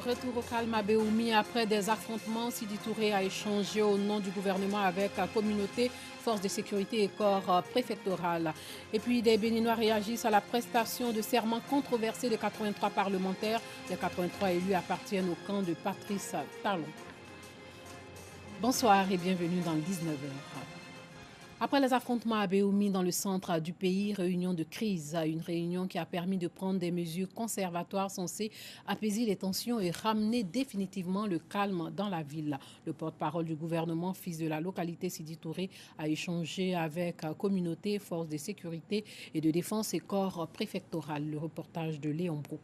Retour au calme à Béoumi après des affrontements. Sidi Touré a échangé au nom du gouvernement avec la communauté, forces de sécurité et corps préfectoral. Et puis des Béninois réagissent à la prestation de serment controversée des 83 parlementaires. Les 83 élus appartiennent au camp de Patrice Talon. Bonsoir et bienvenue dans le 19h. Après les affrontements à Béoumi dans le centre du pays, réunion de crise, une réunion qui a permis de prendre des mesures conservatoires censées apaiser les tensions et ramener définitivement le calme dans la ville. Le porte-parole du gouvernement, fils de la localité Sidi Touré, a échangé avec communauté, forces de sécurité et de défense et corps préfectoral. Le reportage de Léon Brou.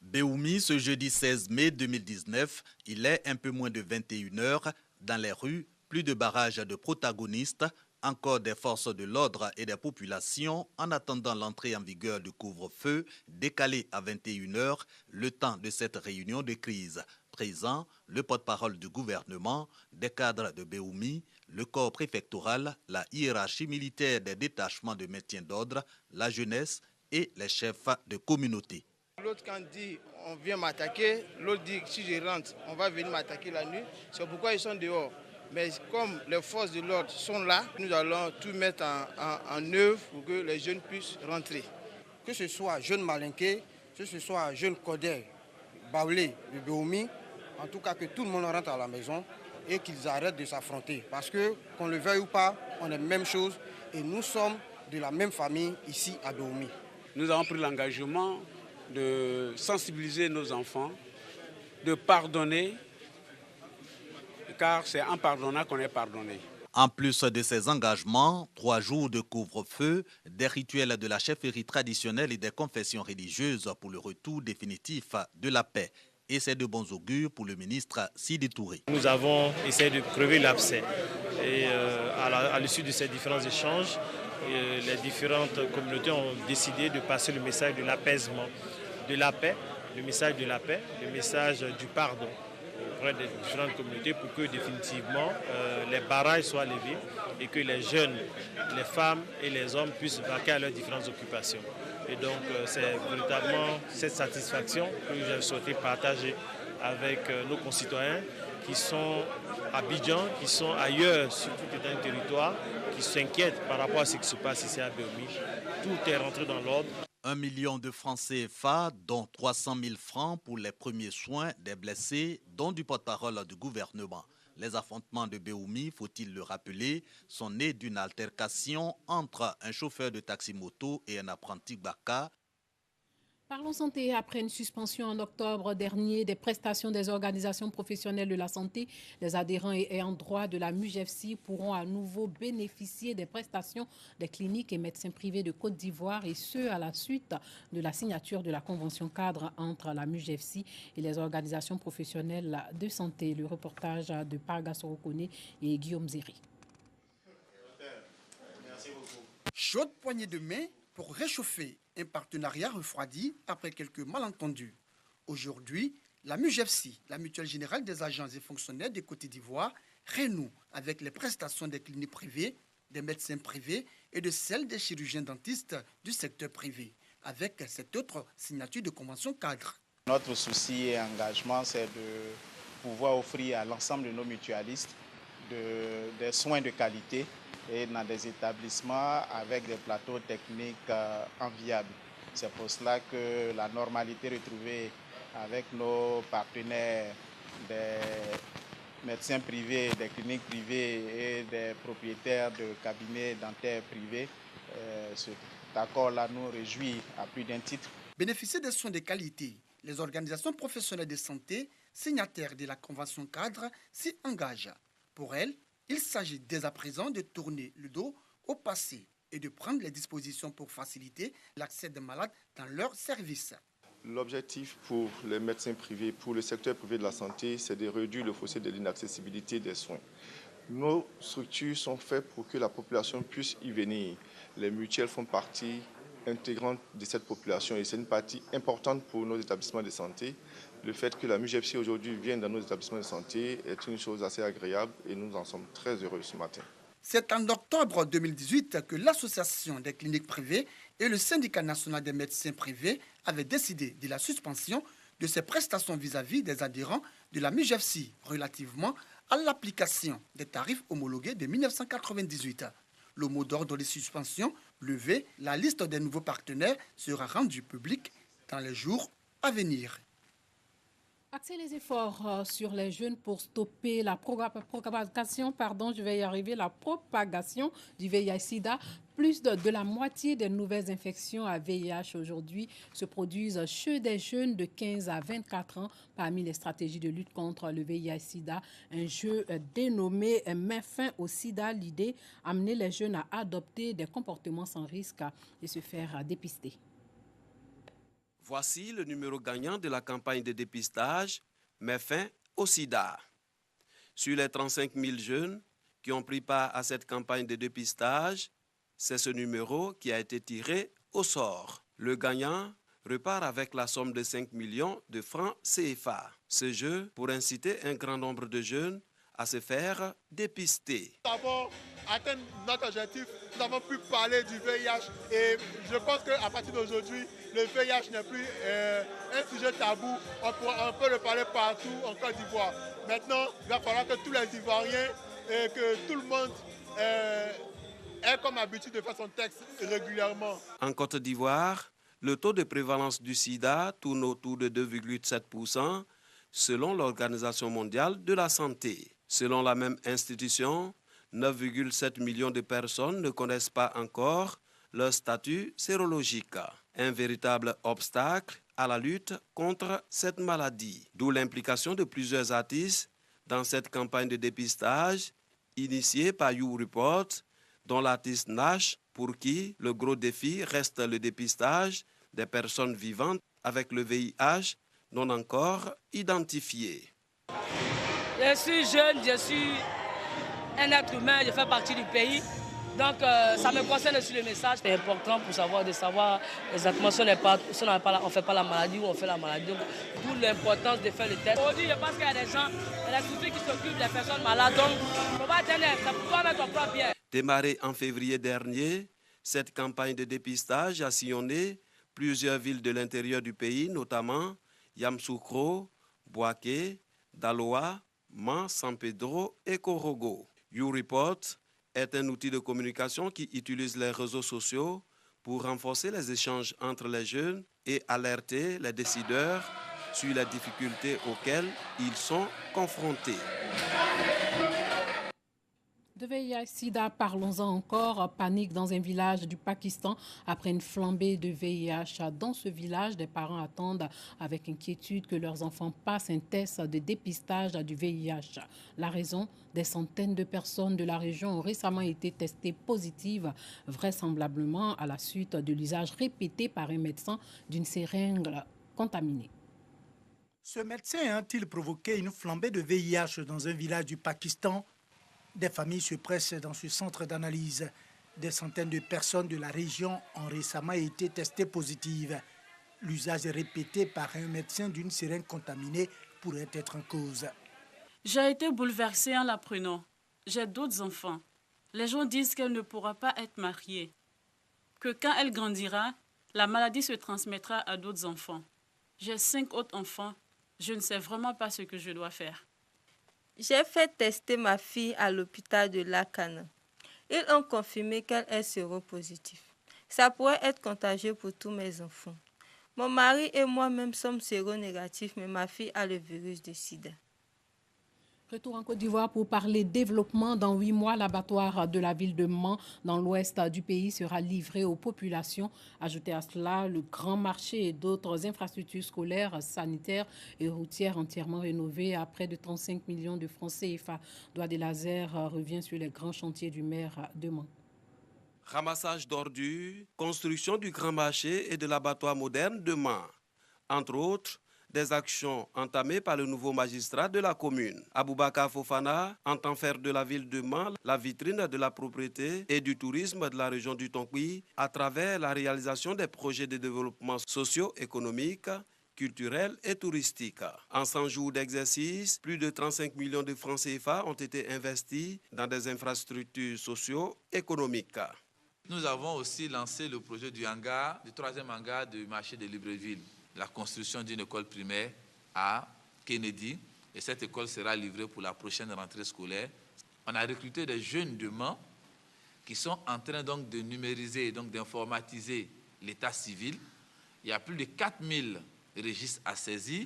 Béoumi, ce jeudi 16 mai 2019, il est un peu moins de 21h. Dans les rues, plus de barrages de protagonistes, encore des forces de l'ordre et des populations en attendant l'entrée en vigueur du couvre-feu décalé à 21h, le temps de cette réunion de crise. Présent, le porte-parole du gouvernement, des cadres de Béoumi, le corps préfectoral, la hiérarchie militaire des détachements de maintien d'ordre, la jeunesse et les chefs de communauté. L'autre quand dit on vient m'attaquer, l'autre dit si je rentre, on va venir m'attaquer la nuit. C'est pourquoi ils sont dehors. Mais comme les forces de l'ordre sont là, nous allons tout mettre en œuvre pour que les jeunes puissent rentrer. Que ce soit jeunes malinqués, que ce soit jeunes codés, baoulés de Béoumi, en tout cas que tout le monde rentre à la maison et qu'ils arrêtent de s'affronter. Parce que, qu'on le veuille ou pas, on est la même chose et nous sommes de la même famille ici à Béoumi. Nous avons pris l'engagement de sensibiliser nos enfants, de pardonner, car c'est en pardonnant qu'on est pardonné. En plus de ces engagements, 3 jours de couvre-feu, des rituels de la chefferie traditionnelle et des confessions religieuses pour le retour définitif de la paix. Et c'est de bons augures pour le ministre Sidi Touré. Nous avons essayé de crever l'abcès. Et à l'issue de ces différents échanges, les différentes communautés ont décidé de passer le message de l'apaisement, de la paix, le message de la paix, le message du pardon auprès des différentes communautés pour que définitivement les barrages soient levés et que les jeunes, les femmes et les hommes puissent vaquer à leurs différentes occupations. Et donc c'est véritablement cette satisfaction que j'ai souhaité partager avec nos concitoyens qui sont à Abidjan, qui sont ailleurs sur tout un territoire, qui s'inquiètent par rapport à ce qui se passe ici à Béoumi. Tout est rentré dans l'ordre. 1 million de francs CFA, dont 300 000 francs pour les premiers soins des blessés, dont du porte-parole du gouvernement. Les affrontements de Béoumi, faut-il le rappeler, sont nés d'une altercation entre un chauffeur de taxi-moto et un apprenti Baka. Parlons santé. Après une suspension en octobre dernier des prestations des organisations professionnelles de la santé, les adhérents et ayants droit de la MUGEFSI pourront à nouveau bénéficier des prestations des cliniques et médecins privés de Côte d'Ivoire, et ce à la suite de la signature de la convention cadre entre la MUGEFSI et les organisations professionnelles de santé. Le reportage de Parga Sorokone et Guillaume Zéry. Chaude poignée de main pour réchauffer un partenariat refroidi après quelques malentendus. Aujourd'hui, la MUGEFSI, la Mutuelle Générale des Agents et Fonctionnaires de Côte d'Ivoire, renoue avec les prestations des cliniques privées, des médecins privés et de celles des chirurgiens dentistes du secteur privé, avec cette autre signature de convention cadre. Notre souci et engagement, c'est de pouvoir offrir à l'ensemble de nos mutualistes des soins de qualité et dans des établissements avec des plateaux techniques enviables. C'est pour cela que la normalité retrouvée avec nos partenaires des médecins privés, des cliniques privées et des propriétaires de cabinets dentaires privés, cet accord-là nous réjouit à plus d'un titre. Bénéficier des soins de qualité, les organisations professionnelles de santé, signataires de la convention cadre, s'y engagent. Pour elles, il s'agit dès à présent de tourner le dos au passé et de prendre les dispositions pour faciliter l'accès des malades dans leurs services. L'objectif pour les médecins privés, pour le secteur privé de la santé, c'est de réduire le fossé de l'inaccessibilité des soins. Nos structures sont faites pour que la population puisse y venir. Les mutuelles font partie intégrante de cette population et c'est une partie importante pour nos établissements de santé. Le fait que la MUGEFSI aujourd'hui vienne dans nos établissements de santé est une chose assez agréable et nous en sommes très heureux ce matin. C'est en octobre 2018 que l'Association des cliniques privées et le Syndicat national des médecins privés avaient décidé de la suspension de ses prestations vis-à-vis des adhérents de la MUJEFSI relativement à l'application des tarifs homologués de 1998. Le mot d'ordre des suspensions levé, la liste des nouveaux partenaires sera rendue publique dans les jours à venir. Axer les efforts sur les jeunes pour stopper la propagation du VIH-Sida. Plus de la moitié des nouvelles infections à VIH aujourd'hui se produisent chez des jeunes de 15 à 24 ans. Parmi les stratégies de lutte contre le VIH-Sida, un jeu dénommé « Mets fin au Sida », l'idée amener les jeunes à adopter des comportements sans risque et se faire dépister. Voici le numéro gagnant de la campagne de dépistage « Mets fin au Sida ». Sur les 35 000 jeunes qui ont pris part à cette campagne de dépistage, c'est ce numéro qui a été tiré au sort. Le gagnant repart avec la somme de 5 millions de francs CFA. Ce jeu pour inciter un grand nombre de jeunes à se faire dépister. Nous avons atteint notre objectif, nous avons pu parler du VIH et je pense qu'à partir d'aujourd'hui, le VIH n'est plus un sujet tabou. On peut le parler partout en Côte d'Ivoire. Maintenant, il va falloir que tous les Ivoiriens et que tout le monde ait comme habitude de faire son texte régulièrement. En Côte d'Ivoire, le taux de prévalence du sida tourne autour de 2,7% selon l'Organisation mondiale de la santé. Selon la même institution, 9,7 millions de personnes ne connaissent pas encore leur statut sérologique. Un véritable obstacle à la lutte contre cette maladie. D'où l'implication de plusieurs artistes dans cette campagne de dépistage initiée par YouReport, dont l'artiste Nash, pour qui le gros défi reste le dépistage des personnes vivantes avec le VIH non encore identifiées. Je suis jeune, je suis un être humain, je fais partie du pays. Donc ça me concerne aussi le message. C'est important pour savoir exactement si on ne fait pas la maladie ou on fait la maladie. D'où l'importance de faire le test. Aujourd'hui, je pense qu'il y a des gens, il y a des structures qui s'occupent des personnes malades. Donc, il ne faut pas attendre, c'est pour toi mettre ton propre bien. Démarrée en février dernier, cette campagne de dépistage a sillonné plusieurs villes de l'intérieur du pays, notamment Yamoussoukro, Bouaké, Daloa, Man, San Pedro et Korogo. YouReport est un outil de communication qui utilise les réseaux sociaux pour renforcer les échanges entre les jeunes et alerter les décideurs sur les difficultés auxquelles ils sont confrontés. De VIH-Sida, parlons-en encore. Panique dans un village du Pakistan après une flambée de VIH. Dans ce village, des parents attendent avec inquiétude que leurs enfants passent un test de dépistage du VIH. La raison, des centaines de personnes de la région ont récemment été testées positives, vraisemblablement à la suite de l'usage répété par un médecin d'une seringue contaminée. Ce médecin a-t-il provoqué une flambée de VIH dans un village du Pakistan? Des familles se pressent dans ce centre d'analyse. Des centaines de personnes de la région ont récemment été testées positives. L'usage répété par un médecin d'une seringue contaminée pourrait être en cause. J'ai été bouleversée en l'apprenant. J'ai d'autres enfants. Les gens disent qu'elle ne pourra pas être mariée. Que quand elle grandira, la maladie se transmettra à d'autres enfants. J'ai 5 autres enfants. Je ne sais vraiment pas ce que je dois faire. J'ai fait tester ma fille à l'hôpital de Lakana. Ils ont confirmé qu'elle est séropositive. Ça pourrait être contagieux pour tous mes enfants. Mon mari et moi-même sommes séronégatifs, mais ma fille a le virus de sida. Retour en Côte d'Ivoire pour parler développement. Dans 8 mois, l'abattoir de la ville de Man, dans l'ouest du pays, sera livré aux populations. Ajoutez à cela le grand marché et d'autres infrastructures scolaires, sanitaires et routières entièrement rénovées à près de 35 millions de francs CFA. Doigt des Lasers revient sur les grands chantiers du maire de Man. Ramassage d'ordures, construction du grand marché et de l'abattoir moderne de Man. Entre autres, des actions entamées par le nouveau magistrat de la commune. Aboubakar Fofana entend faire de la ville de Man la vitrine de la propriété et du tourisme de la région du Tonkoui à travers la réalisation des projets de développement socio-économique, culturel et touristique. En 100 jours d'exercice, plus de 35 millions de francs CFA ont été investis dans des infrastructures socio-économiques. Nous avons aussi lancé le projet du hangar, du 3e hangar du marché de Libreville. la construction d'une école primaire à Kennedy. Et cette école sera livrée pour la prochaine rentrée scolaire. On a recruté des jeunes de Mans qui sont en train donc de numériser, donc d'informatiser l'état civil. Il y a plus de 4000 registres à saisir.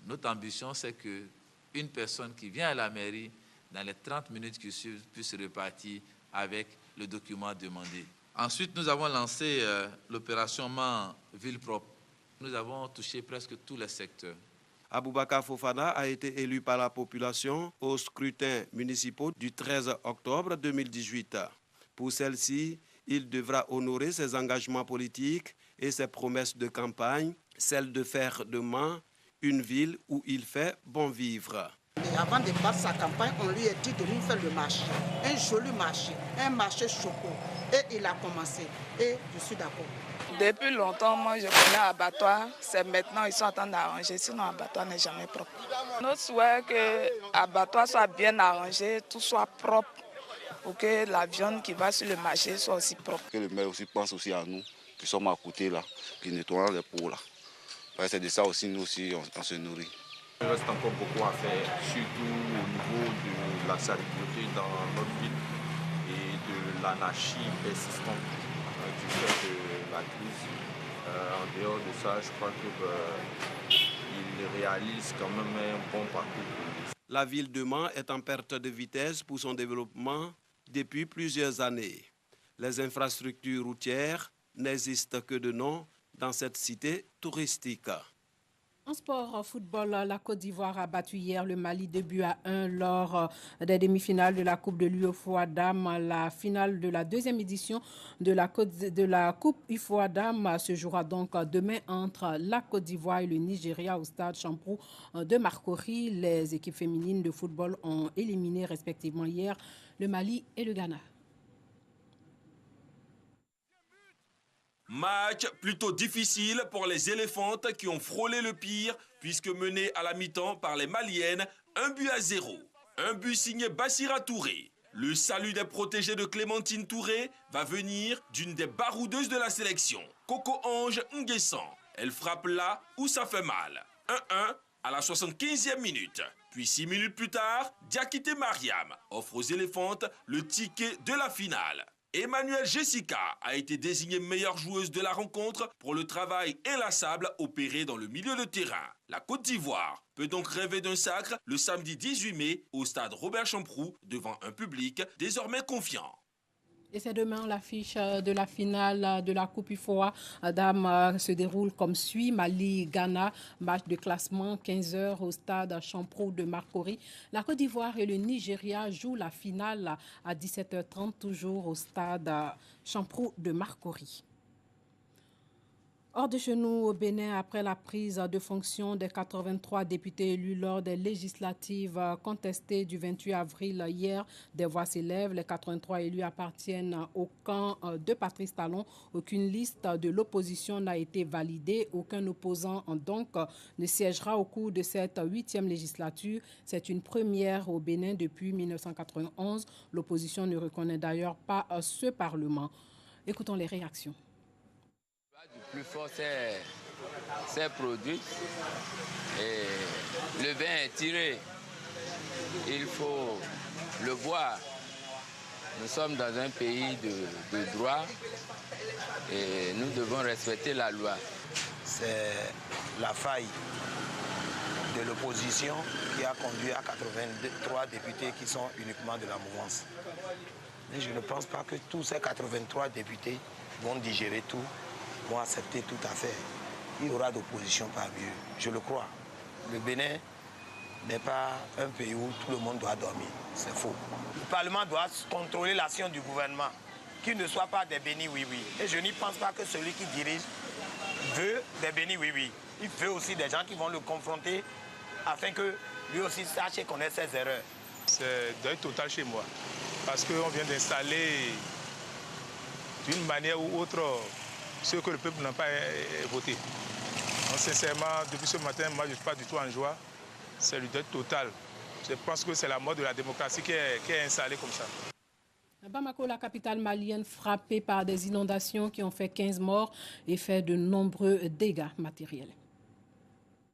Notre ambition, c'est qu'une personne qui vient à la mairie, dans les 30 minutes qui suivent, puisse repartir avec le document demandé. Ensuite, nous avons lancé l'opération Mans Ville Propre. Nous avons touché presque tous les secteurs. Aboubakar Fofana a été élu par la population au scrutin municipal du 13 octobre 2018. Pour celle-ci, il devra honorer ses engagements politiques et ses promesses de campagne, celle de faire de Mans une ville où il fait bon vivre. Et avant de battre sa campagne, on lui a dit de nous faire le marché, un joli marché, un marché choco. Et il a commencé. Et je suis d'accord. Depuis longtemps, moi je connais l'abattoir. C'est maintenant ils sont en train d'arranger, sinon l'abattoir n'est jamais propre. Notre souhait est que l'abattoir soit bien arrangé, tout soit propre, pour que la viande qui va sur le marché soit aussi propre. Que le maire aussi pense aussi à nous, qui sommes à côté là, qui nettoient les pots là. Parce que c'est de ça aussi, nous aussi, on se nourrit. Il reste encore beaucoup à faire, surtout au niveau de la salubrité dans notre ville et de l'anarchie persistante du fait de la crise. En dehors de ça, je crois qu'il réalise quand même un bon parcours. La ville de Mans est en perte de vitesse pour son développement depuis plusieurs années. Les infrastructures routières n'existent que de nom dans cette cité touristique. En sport, football, la Côte d'Ivoire a battu hier le Mali 2-1 lors des demi-finales de la Coupe de l'UEFOA Dames. La finale de la deuxième édition de la Coupe UFOA Dames se jouera donc demain entre la Côte d'Ivoire et le Nigeria au stade Champrou de Marcory. Les équipes féminines de football ont éliminé respectivement hier le Mali et le Ghana. Match plutôt difficile pour les éléphantes qui ont frôlé le pire puisque menées à la mi-temps par les Maliennes 1-0. Un but signé Bassira Touré. Le salut des protégés de Clémentine Touré va venir d'une des baroudeuses de la sélection, Coco Ange Nguessan. Elle frappe là où ça fait mal. 1-1 à la 75e minute. Puis 6 minutes plus tard, Diakité Mariam offre aux éléphantes le ticket de la finale. Emmanuelle Jessica a été désignée meilleure joueuse de la rencontre pour le travail inlassable opéré dans le milieu de terrain. La Côte d'Ivoire peut donc rêver d'un sacre le samedi 18 mai au stade Robert Champrou devant un public désormais confiant. Et c'est demain, l'affiche de la finale de la Coupe UFOA Dames se déroule comme suit. Mali-Ghana, match de classement 15h au stade Champrou de Marcory. La Côte d'Ivoire et le Nigeria jouent la finale à 17h30, toujours au stade Champrou de Marcory. Hors de chez nous, au Bénin, après la prise de fonction des 83 députés élus lors des législatives contestées du 28 avril hier, des voix s'élèvent. Les 83 élus appartiennent au camp de Patrice Talon. Aucune liste de l'opposition n'a été validée. Aucun opposant donc ne siégera au cours de cette 8e législature. C'est une première au Bénin depuis 1991. L'opposition ne reconnaît d'ailleurs pas ce Parlement. Écoutons les réactions. Le plus fort c'est produit et le vin est tiré. Il faut le boire. Nous sommes dans un pays de droit et nous devons respecter la loi. C'est la faille de l'opposition qui a conduit à 83 députés qui sont uniquement de la mouvance. Mais je ne pense pas que tous ces 83 députés vont digérer tout, vont accepter tout à fait. Il y aura d'opposition parmi eux, je le crois. Le Bénin n'est pas un pays où tout le monde doit dormir, c'est faux. Le Parlement doit contrôler l'action du gouvernement, qu'il ne soit pas des bénis oui-oui. Et je n'y pense pas que celui qui dirige veut des bénis oui-oui. Il veut aussi des gens qui vont le confronter afin que lui aussi sache et connaisse ses erreurs. C'est deuil total chez moi, parce qu'on vient d'installer d'une manière ou autre ceux que le peuple n'a pas voté. Donc, sincèrement, depuis ce matin, moi je ne suis pas du tout en joie. C'est le deuil total. Je pense que c'est la mort de la démocratie qui est installée comme ça. Bamako, la capitale malienne, frappée par des inondations qui ont fait 15 morts et fait de nombreux dégâts matériels.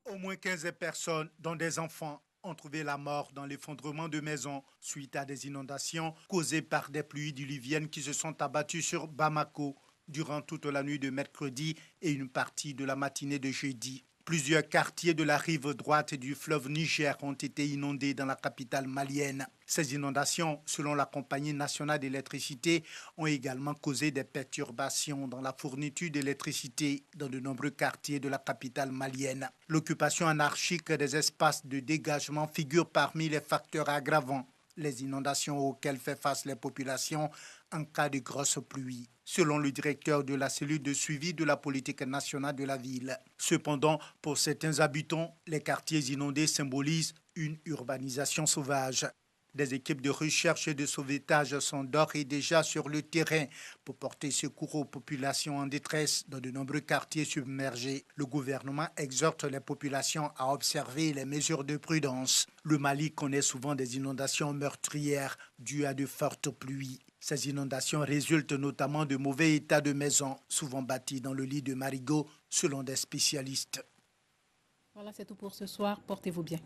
Au moins 15 personnes, dont des enfants, ont trouvé la mort dans l'effondrement de maisons suite à des inondations causées par des pluies diluviennes qui se sont abattues sur Bamako durant toute la nuit de mercredi et une partie de la matinée de jeudi. Plusieurs quartiers de la rive droite du fleuve Niger ont été inondés dans la capitale malienne. Ces inondations, selon la Compagnie nationale d'électricité, ont également causé des perturbations dans la fourniture d'électricité dans de nombreux quartiers de la capitale malienne. L'occupation anarchique des espaces de dégagement figure parmi les facteurs aggravants les inondations auxquelles fait face les populations en cas de grosses pluies, selon le directeur de la cellule de suivi de la politique nationale de la ville. Cependant, pour certains habitants, les quartiers inondés symbolisent une urbanisation sauvage. Des équipes de recherche et de sauvetage sont d'ores et déjà sur le terrain pour porter secours aux populations en détresse dans de nombreux quartiers submergés. Le gouvernement exhorte les populations à observer les mesures de prudence. Le Mali connaît souvent des inondations meurtrières dues à de fortes pluies. Ces inondations résultent notamment de mauvais état de maisons, souvent bâties dans le lit de marigot, selon des spécialistes. Voilà, c'est tout pour ce soir. Portez-vous bien.